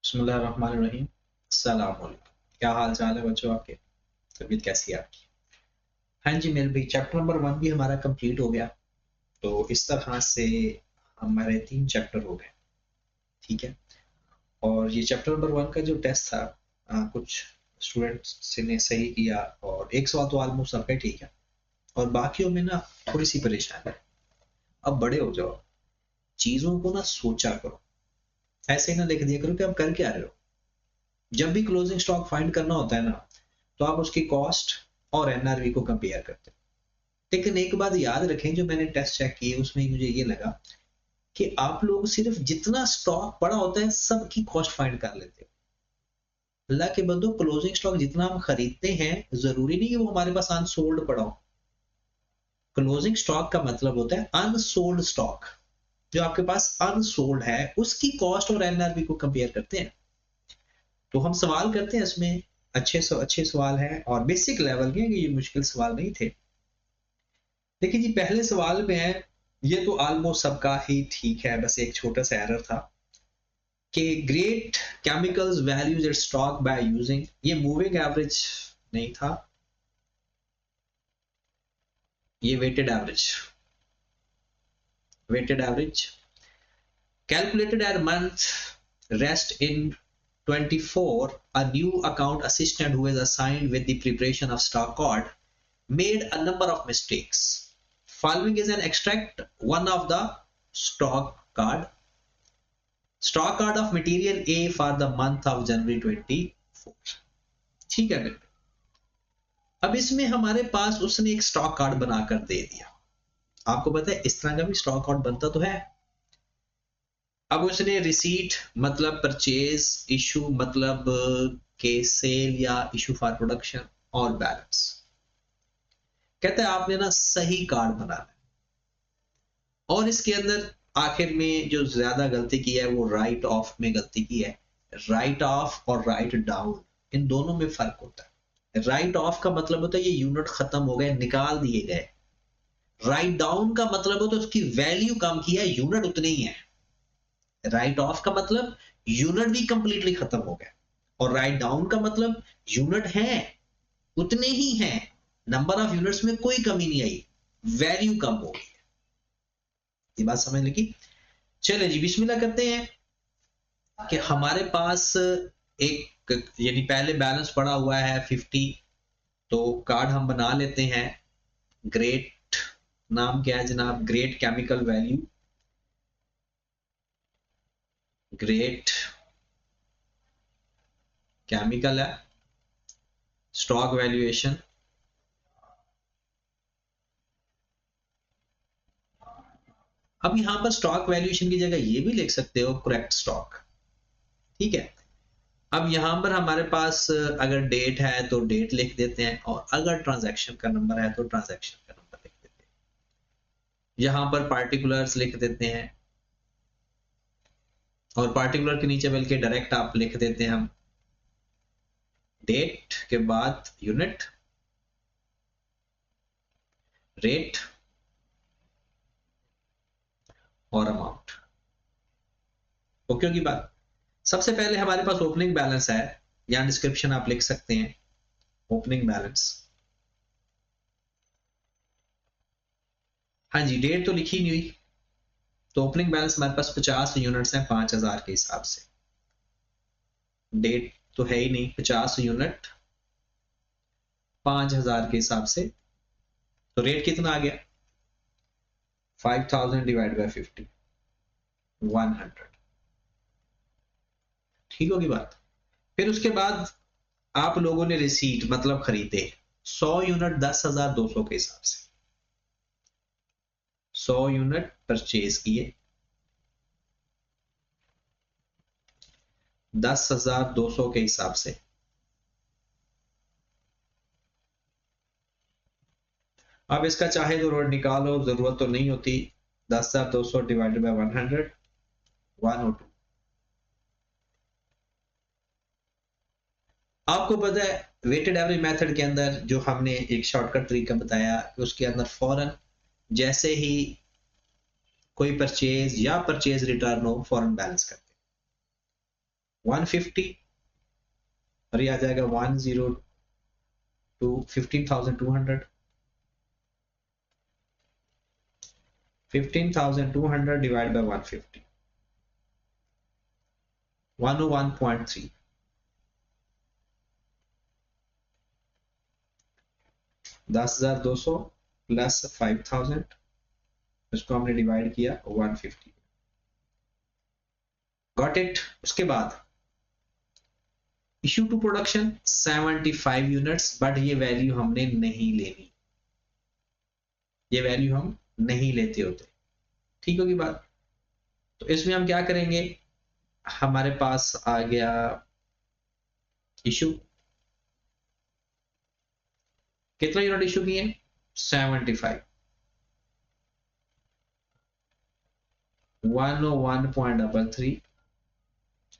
बिस्मिल्लाहिर्रहमानिर्रहीम। अस्सलाम वालेकुम। क्या हाल चाल है बच्चों आपके? तबीयत कैसी है आपकी? हाँ जी मेरे भाई, चैप्टर नंबर 1 भी हमारा कंप्लीट हो गया। तो इस तरह से हमारे 3 चैप्टर हो गए। ठीक है। और ये चैप्टर नंबर 1 का जो टेस्ट था, कुछ स्टूडेंट्स ने सही किया और एक सवाल तो ऑलमोस्ट सबका ठीक है, और बाकियों में ना थोड़ी सी परेशानी है। अब बड़े हो जाओ, चीजों को ना सोचा करो, ऐसे ही ना लिख दिया करो कि आप कर क्या रहे हो। जब भी क्लोजिंग स्टॉक फाइंड करना होता है ना, तो आप उसकी कॉस्ट और एनआरवी को कंपेयर करते हैं। लेकिन एक बात याद रखें, जो मैंने टेस्ट चेक किए उसमें मुझे ये लगा कि आप लोग सिर्फ जितना स्टॉक पड़ा होता है सबकी कॉस्ट फाइंड कर लेते हो। अल्लाह के बंदो, क्लोजिंग स्टॉक जितना हम खरीदते हैं जरूरी नहीं कि वो हमारे पास अनसोल्ड पड़ा हो। क्लोजिंग स्टॉक का मतलब होता है अनसोल्ड स्टॉक। जो आपके पास अनसोल्ड है उसकी कॉस्ट और एनआरवी को कंपेयर करते हैं। तो हम सवाल करते हैं इसमें, अच्छे सवाल हैं और बेसिक लेवल के, ये मुश्किल सवाल नहीं थे। देखिए जी, पहले सवाल में है, ये तो ऑलमोस्ट सबका ही ठीक है, बस एक छोटा सा एरर था कि great chemicals values it stock by using, ये मूविंग एवरेज नहीं था, ये weighted average calculated at month rest in 24. A new account assistant who is assigned with the preparation of stock card made a number of mistakes. Following is an extract one of the stock card of material A for the month of January 24. ठीक है बेटे। अब इसमें हमारे पास उसने एक stock card बनाकर दे दिया। आपको पता है इस तरह का भी स्टॉक कार्ड बनता तो है। अब उसने रिसीट मतलब परचेज, इशू मतलब के सेल या इशू फॉर प्रोडक्शन, और बैलेंस। कहता है आपने ना सही कार्ड बनाना है, और इसके अंदर आखिर में जो ज्यादा गलती की है वो राइट ऑफ में गलती की है। राइट ऑफ और राइट डाउन, इन दोनों में फर्क होता है। राइट ऑफ का मतलब होता है ये यूनिट खत्म हो गए, निकाल दिए गए। राइट डाउन का मतलब होता है उसकी वैल्यू कम की है, यूनिट उतने ही है। राइट ऑफ का मतलब यूनिट भी कंप्लीटली खत्म हो गया, और राइट डाउन का मतलब यूनिट है, उतने ही है, नंबर ऑफ यूनिट्स में कोई कमी नहीं आई, वैल्यू कम हो गई। ये बात समझ लगी? चले जी बिस्मिल्लाह करते हैं कि हमारे पास एक, यानी पहले बैलेंस पड़ा हुआ है 50, तो कार्ड हम बना लेते हैं। ग्रेट, नाम क्या है जनाब? Great chemical value, great chemical है, स्टॉक वैल्यूएशन। अब यहां पर स्टॉक वैल्यूएशन की जगह ये भी लिख सकते हो करेक्ट स्टॉक। ठीक है। अब यहां पर हमारे पास अगर डेट है तो डेट लिख देते हैं, और अगर ट्रांजैक्शन का नंबर है तो ट्रांजैक्शन का नंबर लिख देते हैं। यहां पर पार्टिकुलर्स लिख देते हैं, और पार्टिकुलर के नीचे बल्कि डायरेक्ट आप लिख देते हैं हम डेट के बाद यूनिट, रेट और अमाउंट। ओके की बात। सबसे पहले हमारे पास ओपनिंग बैलेंस है, या डिस्क्रिप्शन आप लिख सकते हैं ओपनिंग बैलेंस। हाँ जी, डेट तो लिखी नहीं हुई, तो ओपनिंग बैलेंस हमारे पास 50 यूनिट्स हैं 5000 के हिसाब से। डेट तो है ही नहीं, 50 यूनिट 5000 के हिसाब से, तो रेट कितना आ गया? 5000 डिवाइड बाय 50, 100। ठीक होगी बात? फिर उसके बाद आप लोगों ने रिसीट मतलब खरीदे 100 यूनिट 10,200 के हिसाब से, 100 यूनिट परचेज किए 10,200 के हिसाब से। अब इसका चाहे तो रोड निकालो, जरूरत तो नहीं होती। 10,200 डिवाइडेड बाय 100, 102। आपको पता है वेटेड एवरेज मेथड के अंदर जो हमने एक शॉर्टकट तरीका बताया, उसके अंदर फौरन जैसे ही कोई परचेज या परचेज रिटर्न हो फौरन बैलेंस करते हैं। 150 और ये आ जाएगा 102 15,200 15,200 डिवाइड बाय 150 101.3 10,200 प्लस 5,000 इसको हमने डिवाइड किया 150 गॉट इट। उसके बाद issue to production 75 units but ये वैल्यू हमने नहीं लेनी, ये वैल्यू हम नहीं लेते होते, ठीक होगी बात। तो इसमें हम क्या करेंगे, हमारे पास आ गया इशू, कितना यूनिट इशू किए 75 101.33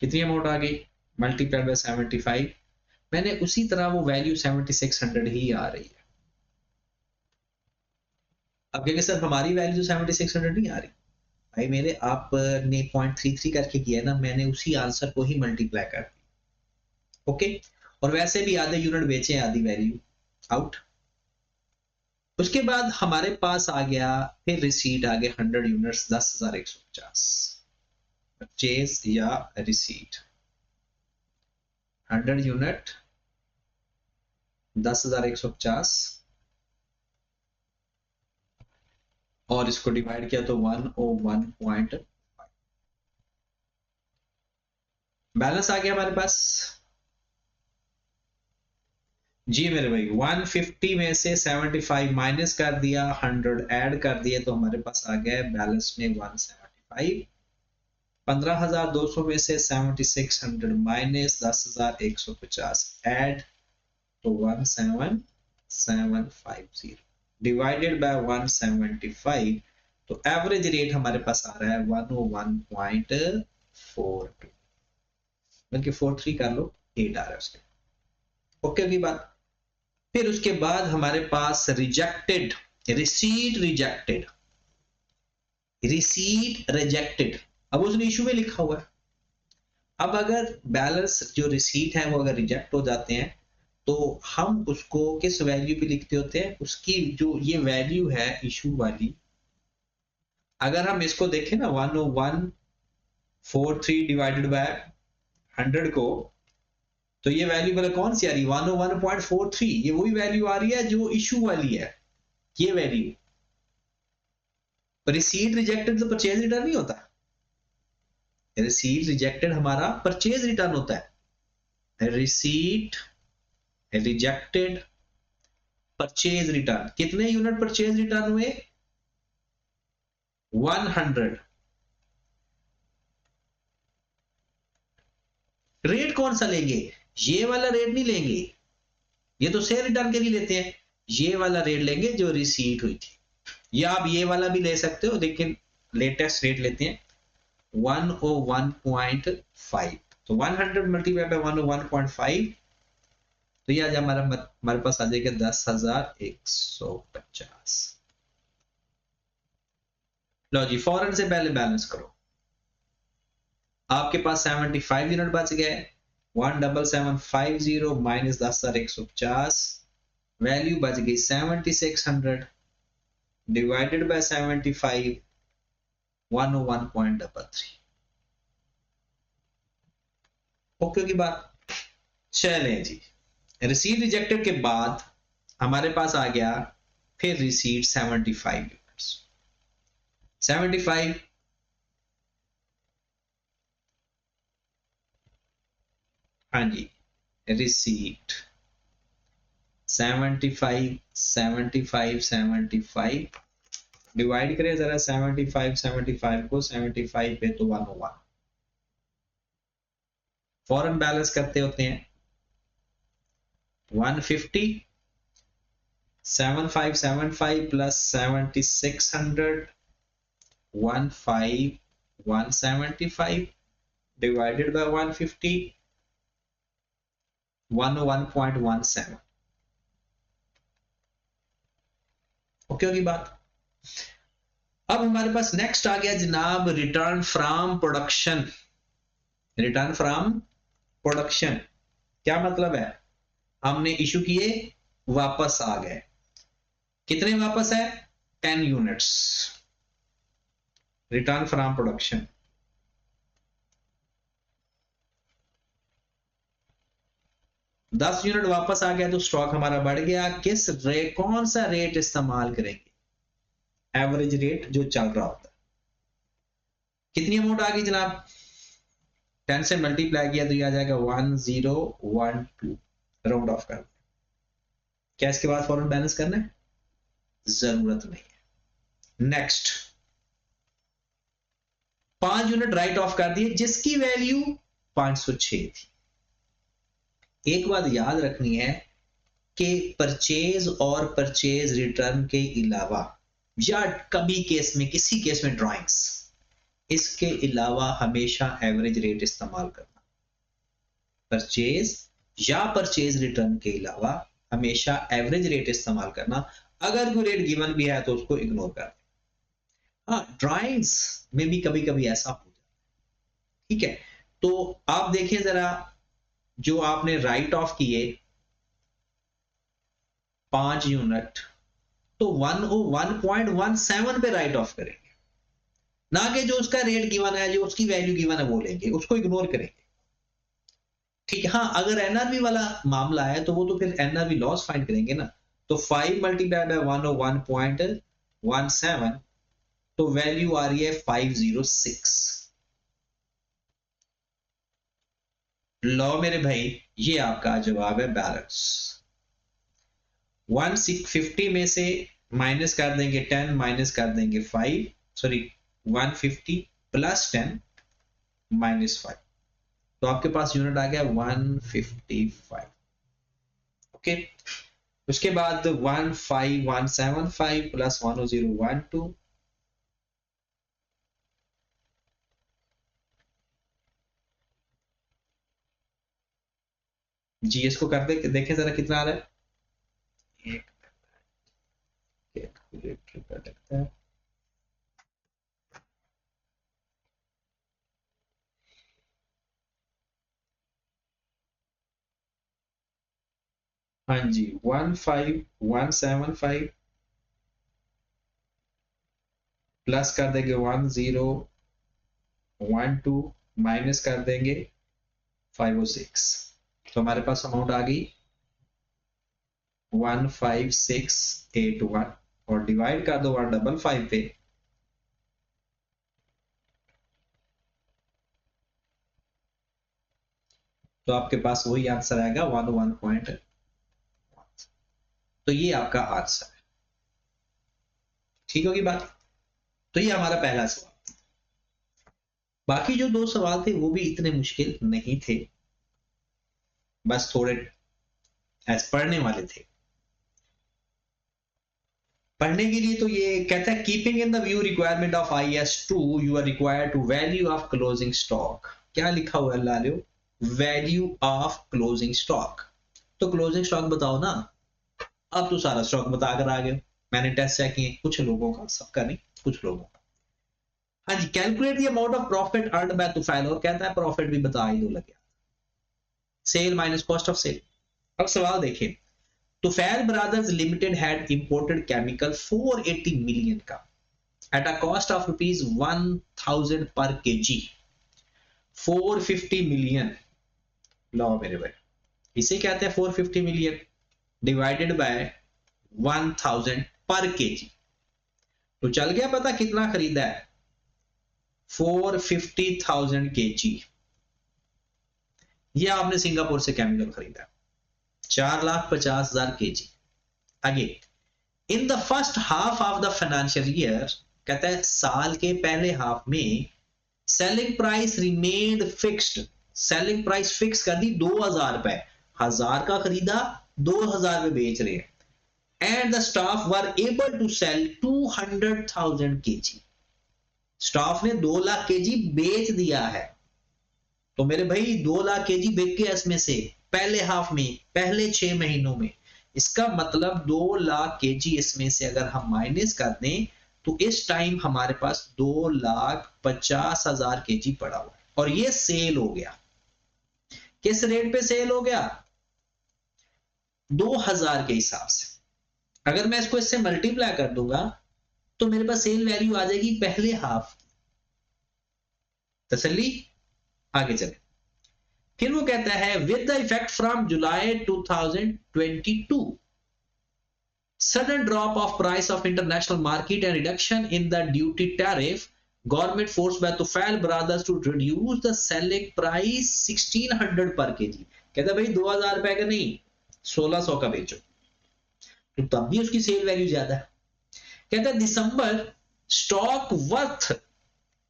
कितनी अमाउंट आ गई मल्टीप्लाइड बाय 75, मैंने उसी तरह वो वैल्यू 7600 ही आ रही है। अब क्या सर हमारी वैल्यू 7600 नहीं आ रही, भाई मेरे आपने 0.33 करके किया ना, मैंने उसी आंसर को ही मल्टीप्लाई कर दिया, ओके। और वैसे भी आधे यूनिट बेचे, आधी वैल्यू आउट। उसके बाद हमारे पास आ गया फिर रिसीट आ गया 100 यूनिट्स 10,150 परचेज या रिसीट 100 यूनिट 10,150 और इसको डिवाइड किया तो 101.5 बैलेंस आ गया हमारे पास। जी मेरे भाई 150 में से 75 माइनस कर दिया, 100 ऐड कर दिया तो हमारे पास आ गया बैलेंस में 175। 15,200 में से 7600 माइनस 10,150 ऐड तो 17750 डिवाइडेड बाय 175 तो एवरेज रेट हमारे पास आ रहा है 101.42 बल्कि 43 कर लो 8 आ रहा है उसके, ओके की बात। फिर उसके बाद हमारे पास rejected receipt rejected receipt rejected, अब उसने इशू में लिखा हुआ है। अब अगर बैलेंस जो रिसीट है वो अगर रिजेक्ट हो जाते हैं तो हम उसको किस वैल्यू पे लिखते होते हैं, उसकी जो ये वैल्यू है इशू वाली, अगर हम इसको देखें ना 101.43 डिवाइडेड बाय 100 को, तो ये वैल्यू मतलब कौन सी आ रही है 101.43, ये वही वैल्यू आ रही है जो इशू वाली है, ये वैल्यू। रिसीट रिजेक्टेड तो परचेज रिटर्न नहीं होता, रिसीट रिजेक्टेड हमारा परचेज रिटर्न होता है, रिसीट रिजेक्टेड परचेज रिटर्न। कितने यूनिट परचेज रिटर्न हुए 100। रेट कौन सा लेंगे, ये वाला रेट नहीं लेंगे, ये तो शेयर रिटर्न के लिए लेते हैं, ये वाला रेट लेंगे जो रिसीट हुई थी, या आप ये वाला भी ले सकते हो लेकिन लेटेस्ट रेट लेते हैं 101.5 तो 100 मल्टीप्लाई बाय 101.5 तो ये आज हमारे पास आ जाएगा 10,150। लो जी फौरन से पहले बैलेंस करो, आपके पास 75 यूनिट बच गए 17750 माइनस 10,150 वैल्यू बच गई 7600 डिवाइडेड बाय 75 101.33 ओके की बात। चलें जी, रिसीट रिजेक्टेड के बाद हमारे पास आ गया फिर रिसीट 75 यूनिट्स 75 हाँ जी रिसीट 75 डिवाइड करें जरा 75 को 75 पे तो 101 फौरन बैलेंस करते होते हैं 150 7575 प्लस 7600 15175 डिवाइडेड बाय 150 101.17 ओके होगी बात। अब हमारे पास नेक्स्ट आ गया जनाब return from production, return from production, क्या मतलब है, हमने इशू किए, वापस आ गए, कितने वापस है, 10 यूनिट्स, रिटर्न फ्रॉम प्रोडक्शन। दस यूनिट वापस आ गया तो स्टॉक हमारा बढ़ गया। किस रेट, कौन सा रेट इस्तेमाल करेंगे, एवरेज रेट जो चल रहा होता है। कितनी अमाउंट आ गई जनाब, 10 से मल्टीप्लाई किया तो ये आ जाएगा 1012, राउंड ऑफ कर, क्या इसके बाद फौरन बैलेंस करना है, जरूरत नहीं है। नेक्स्ट, 5 यूनिट राइट ऑफ कर दिए जिसकी वैल्यू 506 थी। एक बात याद रखनी है कि परचेज और परचेज रिटर्न के अलावा, या कभी केस में, किसी केस में ड्राइंग्स, इसके अलावा हमेशा एवरेज रेट इस्तेमाल करना। परचेज या परचेज रिटर्न के अलावा हमेशा एवरेज रेट इस्तेमाल करना। अगर कोई रेट गिवन भी है तो उसको इग्नोर कर दें। हाँ, ड्राइंग्स में भी कभी कभी ऐसा हो जाता है, ठीक है। तो आप देखें जरा, जो आपने राइट ऑफ किए 5 यूनिट, तो 101.17 पे राइट ऑफ करेंगे, ना कि जो उसका रेट गिवन है, जो उसकी वैल्यू गिवन है वो लेंगे, उसको इग्नोर करेंगे, ठीक है। हाँ, अगर एनआरवी वाला मामला है तो वो तो फिर एनआरवी लॉस फाइंड करेंगे ना। तो 5 मल्टीप्लाई बाय 101.17, तो वैल्यू आ रही है 506। लो मेरे भाई, ये आपका जवाब है बैलेंस। 150 में से माइनस कर देंगे 10, माइनस कर देंगे 5, सॉरी 150 प्लस 10 माइनस 5, तो आपके पास यूनिट आ गया 155। ओके, उसके बाद 15175 प्लस 10012, जीएस को कर दे, देखें जरा कितना आ रहा है। एक कैलकुलेटर का लगता है, हाँ जी 15175 प्लस कर देंगे 1012 माइनस कर देंगे 506, तो हमारे पास अमाउंट आ गई 15681, और डिवाइड कर दो 155 पे, तो आपके पास वही आंसर आएगा 101. तो ये आपका आंसर है, ठीक होगी बात। तो ये हमारा पहला सवाल। बाकी जो 2 सवाल थे वो भी इतने मुश्किल नहीं थे, बस थोड़े पढ़ने वाले थे। पढ़ने के लिए तो ये कहता है keeping in the view requirement of IS2 you are required to value of closing stock. क्या लिखा हुआ है ला लो, वैल्यू ऑफ क्लोजिंग स्टॉक। तो क्लोजिंग स्टॉक बताओ ना। अब तो सारा स्टॉक बता कर आ गए, मैंने टेस्ट चेक किए कुछ लोगों का, सबका नहीं, कुछ लोगों का। हाँ जी, calculate the amount of profit earned by Tufail, और कहता है प्रॉफिट भी बता ही दो लगे, sale minus cost of sale. अब सवाल देखिए, Tufail brothers limited had imported chemical 480 million का at a cost of ₹1000 per KG, 450 million. लो मेरे भाई, इसे कहते हैं 450 million divided by 1000 per KG, तो चल गया पता कितना खरीदा है, 450,000 केजी। ये आपने सिंगापुर से केमिकल खरीदा, 4,50,000 केजी। आगे, in the first half of the financial year, कहता है साल के पहले हाफ में selling price remained fixed, selling price fix कर दी 2000 रुपए, 1000 का खरीदा 2000 में बेच रहे हैं, and the staff were able to sell 200,000 KG, staff ने 2 लाख केजी बेच दिया है। तो मेरे भाई 2 लाख केजी बिक गया इसमें से पहले हाफ में, पहले 6 महीनों में। इसका मतलब 2 लाख केजी इसमें से अगर हम माइनस कर दें तो इस टाइम हमारे पास 2,50,000 केजी पड़ा हुआ है, और ये सेल हो गया। किस रेट पे सेल हो गया? 2000 के हिसाब से। अगर मैं इसको इससे मल्टीप्लाई कर दूंगा तो मेरे पास सेल वैल्यू आ जाएगी पहले हाफ। तसल्ली? आगे चले। फिर वो कहता है with the effect from July 2022 sudden drop of price of international market and reduction in the duty tariff, government forced by Tufel brothers to reduce the selling price 1600 per kg। कहता भाई 2000 रुपए का नहीं 1600 का बेचो, तो तब भी उसकी सेल वैल्यू ज्यादा है। कहता है दिसंबर स्टॉक वर्थ,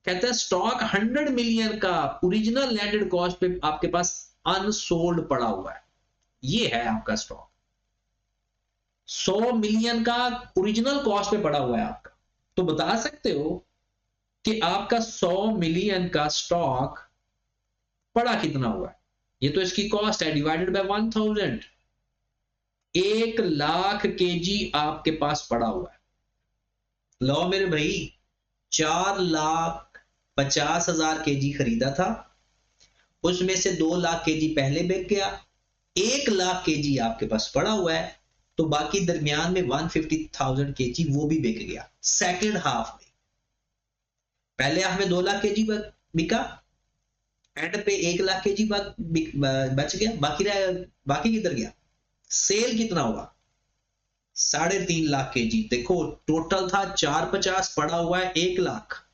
कहता है स्टॉक 100 मिलियन का ओरिजिनल लैंडेड कॉस्ट पे आपके पास अनसोल्ड पड़ा हुआ है। ये है आपका स्टॉक 100 मिलियन का ओरिजिनल कॉस्ट पे पड़ा हुआ है आपका। तो बता सकते हो कि आपका 100 मिलियन का स्टॉक पड़ा कितना हुआ है? ये तो इसकी कॉस्ट है डिवाइडेड बाय 1000। 1 लाख केजी आपके पास पड़ा हुआ है। लो मेरे भाई 4,50,000 केजी खरीदा था, उसमें से 2 लाख केजी पहले बिक गया, 1 लाख केजी आपके पास पड़ा हुआ है, तो बाकी दरमियान में 150,000 केजी वो भी बिक गया सेकेंड हाफ में। पहले हाफ में 2 लाख केजी बिका, एंड पे 1 लाख केजी बच गया, बाकी किधर गया? सेल कितना हुआ? 3.5 लाख केजी। देखो टोटल था 450, पड़ा हुआ है 1 लाख।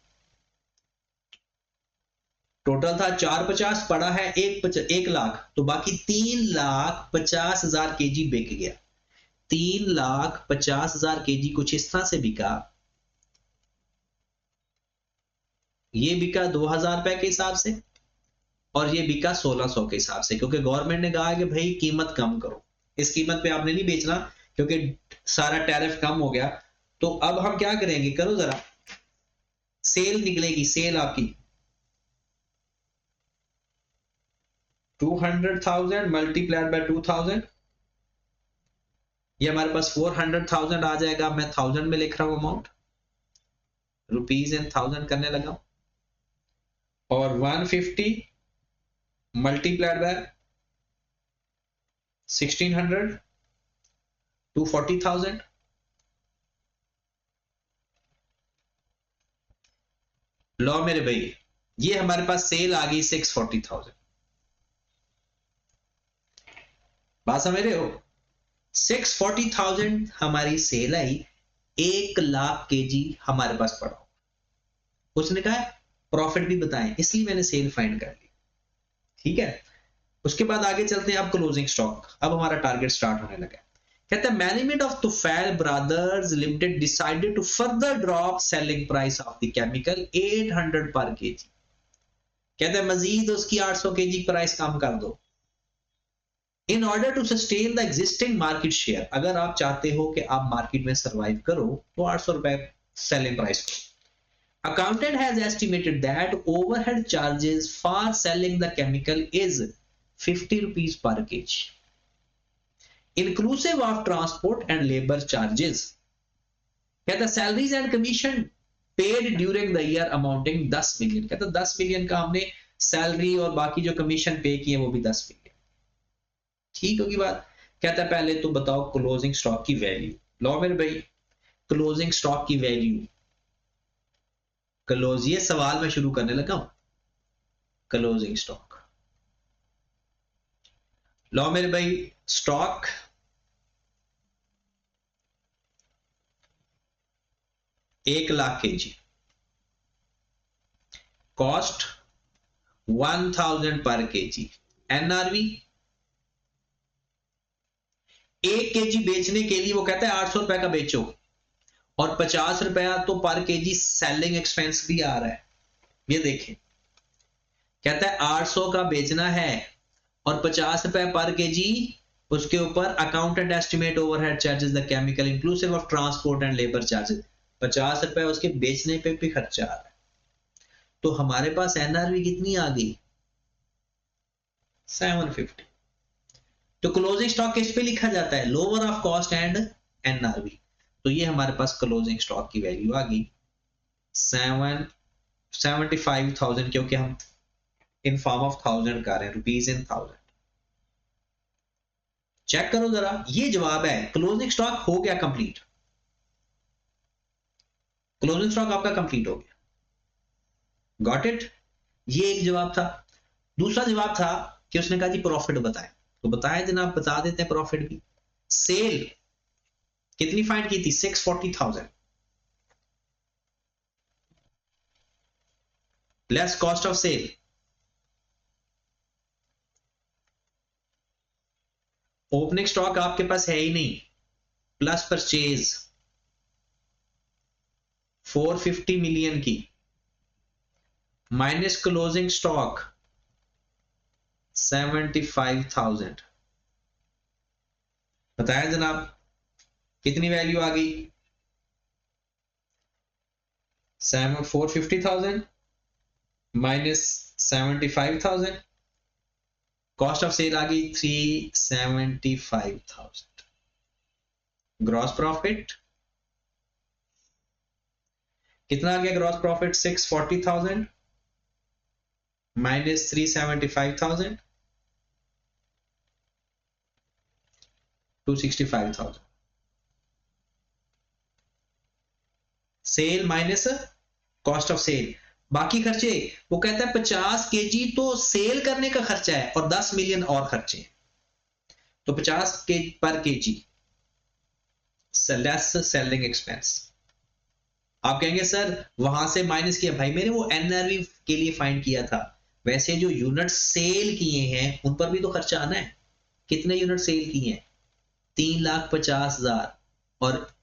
टोटल था 450, पड़ा है 1 लाख, तो बाकी 3,50,000 केजी बिक गया। 3,50,000 केजी कुछ इस तरह से बिका। ये बिका 2000 रुपए के हिसाब से और ये बिका 1600 के हिसाब से, क्योंकि गवर्नमेंट ने कहा कि भाई कीमत कम करो, इस कीमत पे आपने नहीं बेचना क्योंकि सारा टैरिफ कम हो गया। तो अब हम क्या करेंगे, करो जरा, सेल निकलेगी, सेल आपकी 200,000 मल्टीप्लाइड बाय 2000, ये हमारे पास 400,000 आ जाएगा। मैं 1000 में लिख रहा हूं अमाउंट, रुपीज इन 1000 करने लगा, और 150 मल्टीप्लाइड बाय 1600 240,000। लो मेरे भाई ये हमारे पास सेल आ गई 640,000। बात समझ रहे हो? 640,000 हमारी सेल आई, 1 लाख केजी हमारे पास पड़ा। उसने कहा प्रॉफिट भी बताएं, इसलिए मैंने सेल फाइंड कर ली। ठीक है, उसके बाद आगे चलते हैं। अब क्लोजिंग स्टॉक, अब हमारा टारगेट स्टार्ट होने लगा। कहते हैं management of Tufail brothers limited decided to further drop selling price of the chemical 800 per KG. कहते हैं मजीद उसकी 800 केजी प्राइस कम कर दो। In order to sustain the existing market share, अगर आप चाहते हो कि आप मार्केट में सर्वाइव करो तो 800 रुपए selling price. Accountant has estimated that overhead charges for selling the chemical is 50 rupees per kg, inclusive of transport and labor charges. कहता salaries and commission paid during the year amounting 10 million। कहता 10 million का हमने salary और बाकी जो commission पे किए वो भी 10 मिलियन। ठीक होगी बात? कहता है पहले तो बताओ क्लोजिंग स्टॉक की वैल्यू। लो मेरे भाई क्लोजिंग स्टॉक की वैल्यू, क्लोज, ये सवाल मैं शुरू करने लगा हूं। क्लोजिंग स्टॉक, लो मेरे भाई stock 1 lakh KG, cost 1000 per KG, NRV 1 KG बेचने के लिए वो कहता है 800 रुपए का बेचो, और 50 रुपया तो पर केजी सेलिंग एक्सपेंस भी आ रहा है। ये देखें, कहता है 800 का बेचना है और 50 रुपए पर केजी उसके ऊपर accountant estimate overhead charges the chemical inclusive of transport and labour charges, 50 रुपए उसके बेचने पे भी खर्चा आ रहा है। तो हमारे पास एनआरवी कितनी आ गई? 750। तो क्लोजिंग स्टॉक किस पे लिखा जाता है? Lower of cost and NRV. तो ये हमारे पास क्लोजिंग स्टॉक की वैल्यू आ गई 75,000, क्योंकि हम इन फॉर्म ऑफ 1000 कर रहे हैं, रुपीज इन 1000। चेक करो जरा, ये जवाब है। क्लोजिंग स्टॉक हो गया कंप्लीट, क्लोजिंग स्टॉक आपका कंप्लीट हो गया। Got it? ये एक जवाब था। दूसरा जवाब था कि उसने कहा जी प्रॉफिट बताएं, तो बताया जनाब, बता देते हैं प्रॉफिट भी। सेल कितनी फाइंड की थी? 640,000 less cost of sale. Opening stock आपके पास है ही नहीं, प्लस परचेज 450 मिलियन की, माइनस क्लोजिंग स्टॉक 75,000। बताया जनाब कितनी वैल्यू आ गई? 450,000 माइनस 75,000, कॉस्ट ऑफ सेल आ गई 375,000। ग्रॉस प्रॉफिट कितना आ गया? Gross profit 640,000 minus 375,000, 265,000। Sale minus cost of sale, बाकी खर्चे। वो कहता है 50 केजी तो सेल करने का खर्चा है और 10 मिलियन और खर्चे, तो 50 के पर केजी लेस सेलिंग एक्सपेंस। आप कहेंगे सर वहां से माइनस किया, भाई मेरे वो एनआरवी के लिए फाइंड किया था, वैसे जो यूनिट सेल किए हैं उन पर भी तो खर्चा आना है। कितने यूनिट सेल किए हैं? 3,50,000, और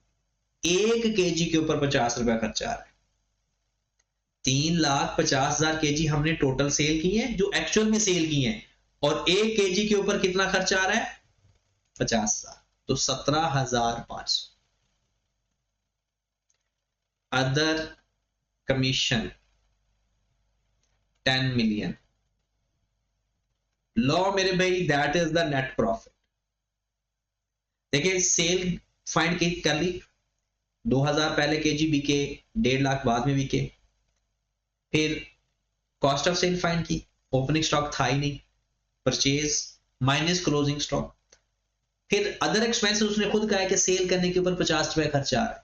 1 केजी के ऊपर 50 रुपया खर्चा आ रहा है। 3,50,000 केजी हमने टोटल सेल की है, जो एक्चुअल में सेल की है, और 1 केजी के ऊपर कितना खर्चा आ रहा है? 50,000, तो 17,500। Other commission 10 million. लो मेरे भाई, that is the net profit. देखिए सेल फाइंड की कर ली, 2,000 पहले केजी बिके, 1.5 लाख बाद में बिके। फिर कॉस्ट ऑफ सेल फाइंड की, ओपनिंग स्टॉक था ही नहीं, परचेज माइनस क्लोजिंग स्टॉक। फिर अदर एक्सपेंसेस उसने खुद कहा है कि सेल करने के ऊपर 50 रुपए खर्चा आ रहा है,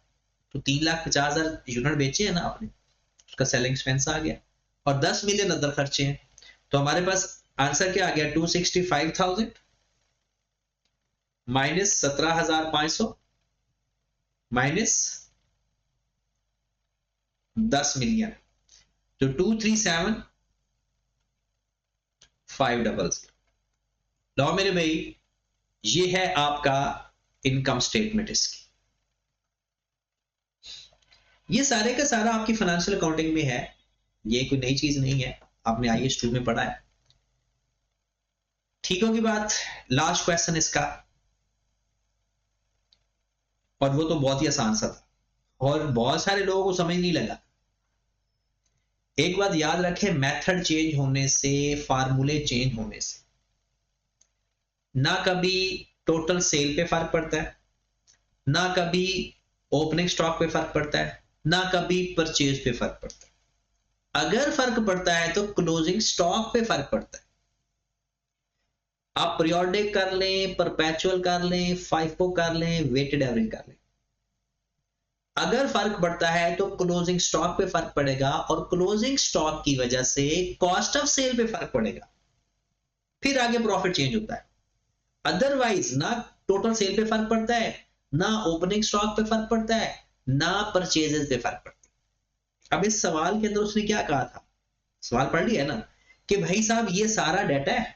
तो 3,50,000 यूनिट बेचे हैं ना आपने, उसका सेलिंग एक्सपेंस आ गया, और 10 मिलियन अदर खर्चे हैं। तो हमारे पास आंसर क्या आ गया? 265,000 माइनस 17,500 माइनस 10 मिलियन, जो 237,500। लो मेरे भाई, ये है आपका इनकम स्टेटमेंट इसकी। ये सारे का सारा आपकी फाइनेंशियल अकाउंटिंग में है, ये कोई नई चीज नहीं है, आपने IAS 2 में पढ़ा है। ठीक होगी बात? लास्ट क्वेश्चन इसका, और वो तो बहुत ही आसान सा था, और बहुत सारे लोगों को समझ नहीं लगा। एक बात याद रखें, मेथड चेंज होने से, फार्मूले चेंज होने से ना कभी टोटल सेल पे फर्क पड़ता है, ना कभी ओपनिंग स्टॉक पे फर्क पड़ता है, ना कभी परचेज पे फर्क पड़ता है। अगर फर्क पड़ता है तो क्लोजिंग स्टॉक पे फर्क पड़ता है। आप पीरियोडिक कर लें, परपेचुअल कर लें, फाइफो कर लें, वेटेड एवरेज कर लें, अगर फर्क पड़ता है तो क्लोजिंग स्टॉक पे फर्क पड़ेगा, और क्लोजिंग स्टॉक की वजह से कॉस्ट ऑफ सेल पे फर्क पड़ेगा, फिर आगे प्रॉफिट चेंज होता है। अदरवाइज ना टोटल सेल पे फर्क पड़ता है, ना ओपनिंग स्टॉक पे फर्क पड़ता है, ना परचेजेस पे फर्क पड़ता है। अब इस सवाल के अंदर उसने क्या कहा था? सवाल पढ़ लिया ना, कि भाई साहब ये सारा डाटा है,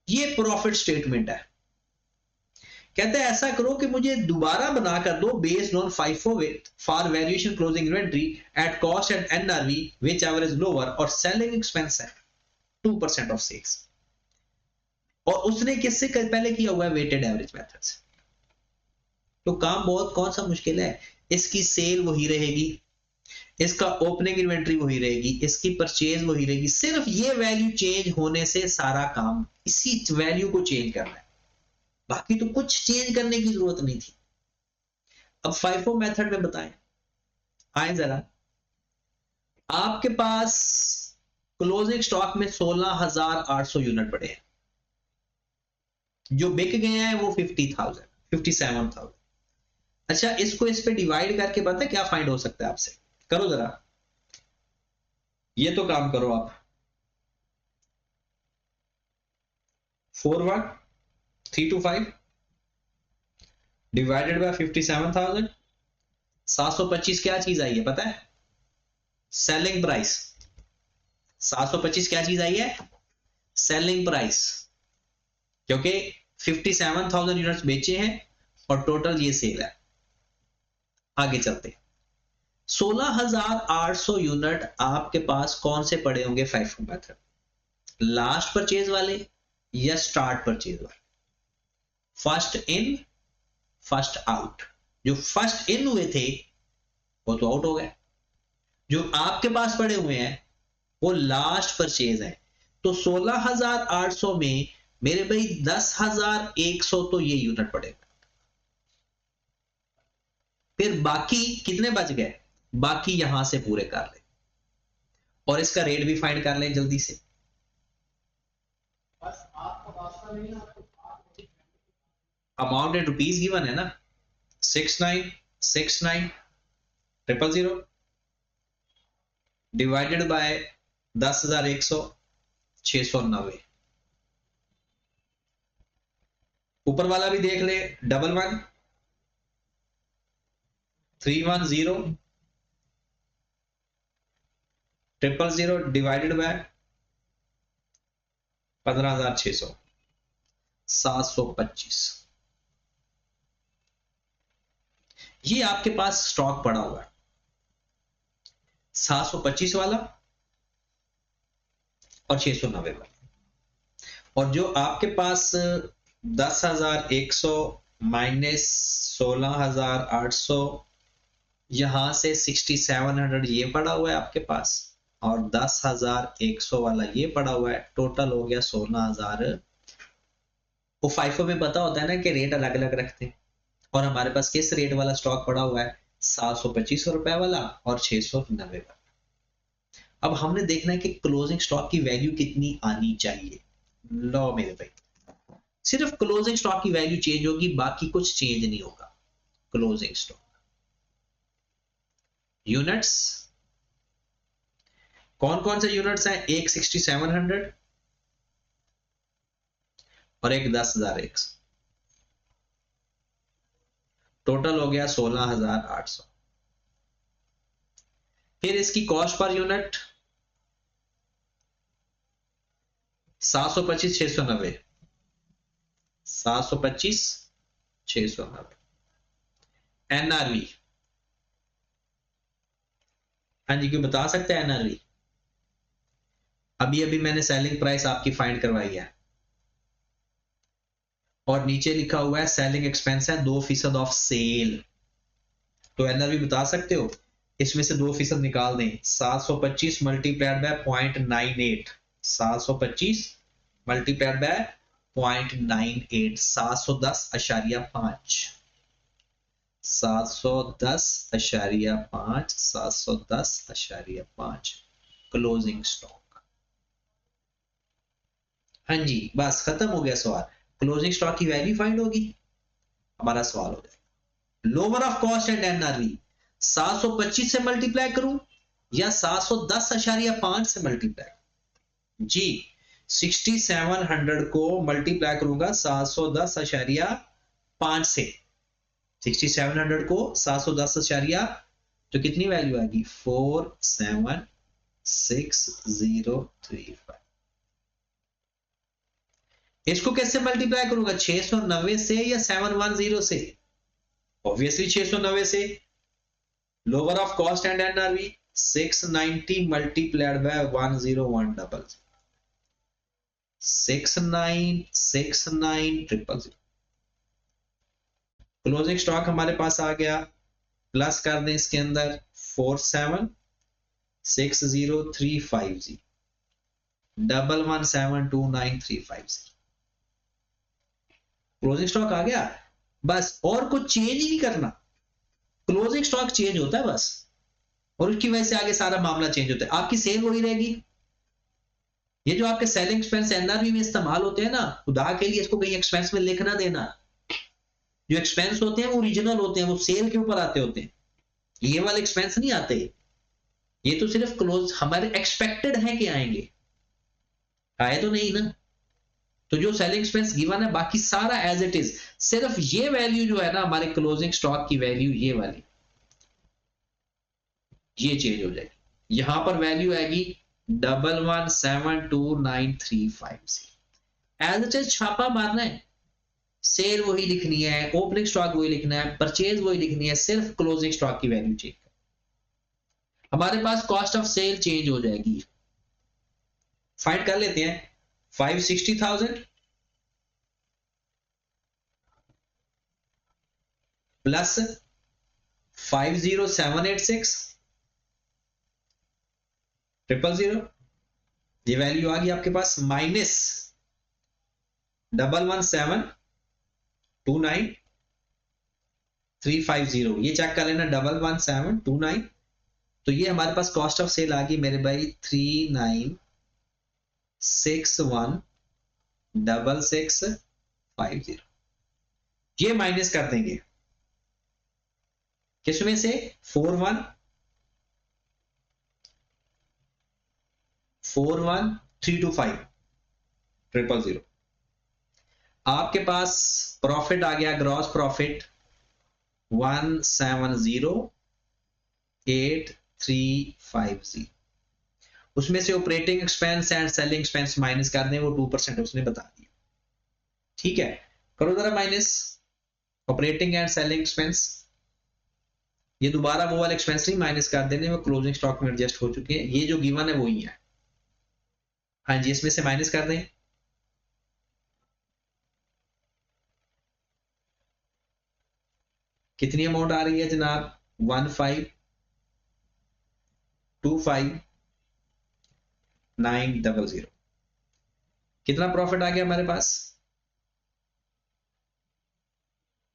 ये प्रॉफिट स्टेटमेंट है। कहते हैं ऐसा करो कि मुझे दोबारा बनाकर दो, based on FIFO with for valuation closing inventory at cost and NRV which ever is lower, और सेलिंग एक्सपेंस है 2% ऑफ सेल्स। और उसने किससे पहले किया हुआ है? वेटेड एवरेज मेथड से। तो काम बहुत कौन सा मुश्किल है? इसकी सेल वही रहेगी, इसका ओपनिंग इन्वेंट्री वही रहेगी, इसकी परचेज वही रहेगी, सिर्फ ये वैल्यू चेंज होने से सारा काम इसी वैल्यू को चेंज करना है, बाकी तो कुछ चेंज करने की जरूरत नहीं थी। अब फाइफो मेथड में बताएं, आए जरा। आपके पास क्लोजिंग स्टॉक में 16,800 यूनिट पड़े हैं, जो बिक गए हैं वो 50,000, 57,000। अच्छा, इसको इस पे डिवाइड करके पता है क्या फाइंड हो सकता है आपसे? करो जरा, ये तो काम करो आप। 41325 डिवाइडेड बाय 57,000। 725 क्या चीज आई है पता है? Selling price. 725 क्या चीज आई है? सेलिंग प्राइस, क्योंकि 57,000 यूनिट्स बेचे हैं और टोटल ये सेल है। आगे चलते, 16,800 यूनिट आपके पास कौन से पड़े होंगे FIFO मेथड? लास्ट परचेज वाले या स्टार्ट परचेज वाले? First in first out. जो फर्स्ट इन हुए थे वो तो आउट हो गए, जो आपके पास पड़े हुए हैं वो लास्ट परचेज है। तो 16,800 में मेरे भाई 10,100 तो ये यूनिट पड़ेगा। फिर बाकी कितने बच गए? बाकी यहां से पूरे कर ले और इसका रेट भी फाइंड कर लें जल्दी से। अमाउंट इन रुपीज गिवन है ना, 6969,000 डिवाइडेड बाय 10,100, 690। ऊपर वाला भी देख ले, 11,310 000 डिवाइडेड बाय 15,600, 725। ये आपके पास स्टॉक पड़ा हुआ है 725 वाला और 690 वाला। और जो आपके पास 10,100 माइनस 16,800, यहां से 6,700 ये पड़ा हुआ है आपके पास और 10,100 वाला ये पड़ा हुआ है। टोटल हो गया 16,000। वो FIFO में पता होता है ना कि रेट अलग अलग रखते हैं, और हमारे पास किस रेट वाला स्टॉक पड़ा हुआ है? 725 रुपए वाला और 690 वाला। अब हमने देखना है कि क्लोजिंग स्टॉक की वैल्यू कितनी आनी चाहिए। लो मेरे भाई, सिर्फ क्लोजिंग स्टॉक की वैल्यू चेंज होगी, बाकी कुछ चेंज नहीं होगा। क्लोजिंग स्टॉक यूनिट्स, कौन कौन से यूनिट्स हैं? एक 6,700 और एक 10,100। टोटल हो गया 16,800। फिर इसकी कॉस्ट पर यूनिट 725, 690, 725, 690। NRV, हाँ जी, क्यों बता सकते हैं NRV? अभी अभी मैंने सेलिंग प्राइस आपकी फाइंड करवाई है और नीचे लिखा हुआ है सेलिंग एक्सपेंस है 2% ऑफ सेल। तो NRV बता सकते हो? इसमें से 2% निकाल दें। 725 multiplied by 0.98, 725 multiplied by 0.98, 710.5, 710.5, 710.5 closing stock. हाँ जी, बस खत्म हो गया सवाल। क्लोजिंग स्टॉक की वैल्यू फाइंड होगी, हमारा सवाल हो जाएगा। Lower of cost and NRV 725 से मल्टीप्लाई करूं या 710.5 से मल्टीप्लाई? जी, 6,700 को मल्टीप्लाई करूंगा 710.5 से। 6,700 को 710, तो कितनी वैल्यू आएगी? 476,035। इसको कैसे मल्टीप्लाई करूंगा? 690 से या 710 से? ऑब्वियसली 690 से। Lower of cost and NRV 690 multiplied by 10100, 69,69,000। Closing stock हमारे पास आ गया, प्लस कर दें इसके अंदर 476,035, 11729,350। क्लोजिंग स्टॉक आ गया, बस और कुछ चेंज ही नहीं करना। क्लोजिंग स्टॉक चेंज होता है बस, और उसकी वजह से आगे सारा मामला चेंज होता है। आपकी सेल वही रहेगी, ये जो आपके सेलिंग एक्सपेंस एनआरवी में इस्तेमाल होते हैं ना, खुदा के लिए इसको कहीं एक्सपेंस में लिखना देना। जो एक्सपेंस होते हैं वो ओरिजिनल होते हैं, वो सेल के ऊपर आते होते हैं, ये वाले एक्सपेंस नहीं आते। ये तो सिर्फ क्लोज हमारे एक्सपेक्टेड है कि आएंगे, आए तो नहीं ना। तो जो सेलिंग एक्सपेंस गिवन है बाकी सारा एज इट इज, सिर्फ ये वैल्यू जो है ना हमारे क्लोजिंग स्टॉक की वैल्यू, ये वाली ये चेंज हो जाएगी। यहां पर वैल्यू आएगी 11172935। एज इट इज छापा मारना है, सेल वही लिखनी है, ओपनिंग स्टॉक वही लिखना है, परचेज वही लिखनी है, सिर्फ क्लोजिंग स्टॉक की वैल्यू चेंज। हमारे पास कॉस्ट ऑफ सेल चेंज हो जाएगी। फाइंड कर लेते हैं 560,000 प्लस 50786 000, ये वैल्यू आ गई आपके पास, माइनस 11729350, ये चेक कर लेना 111729। तो ये हमारे पास कॉस्ट ऑफ सेल आ गई मेरे भाई 39616650। ये माइनस कर देंगे किसमें से, 4141325 आपके पास प्रॉफिट आ गया, ग्रॉस प्रॉफिट 1708,350। उसमें से operating expense and selling expense minus कर दें, वो 2% उसने बता दिया। ठीक है, करो जरा minus operating and selling expense. ये दोबारा वो वाले एक्सपेंस नहीं माइनस कर देने, वो क्लोजिंग स्टॉक में एडजस्ट हो चुके हैं, ये जो गिवन है वही है। हाँ जी, इसमें से माइनस कर दें, कितनी अमाउंट आ रही है जनाब, 1525,900। कितना प्रॉफिट आ गया हमारे पास,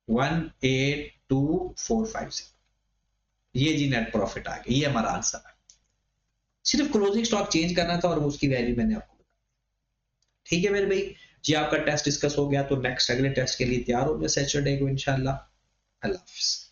182450। ये जी नेट प्रॉफिट आ गया, ये हमारा आंसर है। सिर्फ क्लोजिंग स्टॉक चेंज करना था और उसकी वैल्यू मैंने आपको बताई। ठीक है मेरे भाई जी, आपका टेस्ट डिस्कस हो गया, तो नेक्स्ट अगले टेस्ट के लिए तैयार हो गया सैटरडे को इंशाल्लाह। अल्लाह हाफिज़।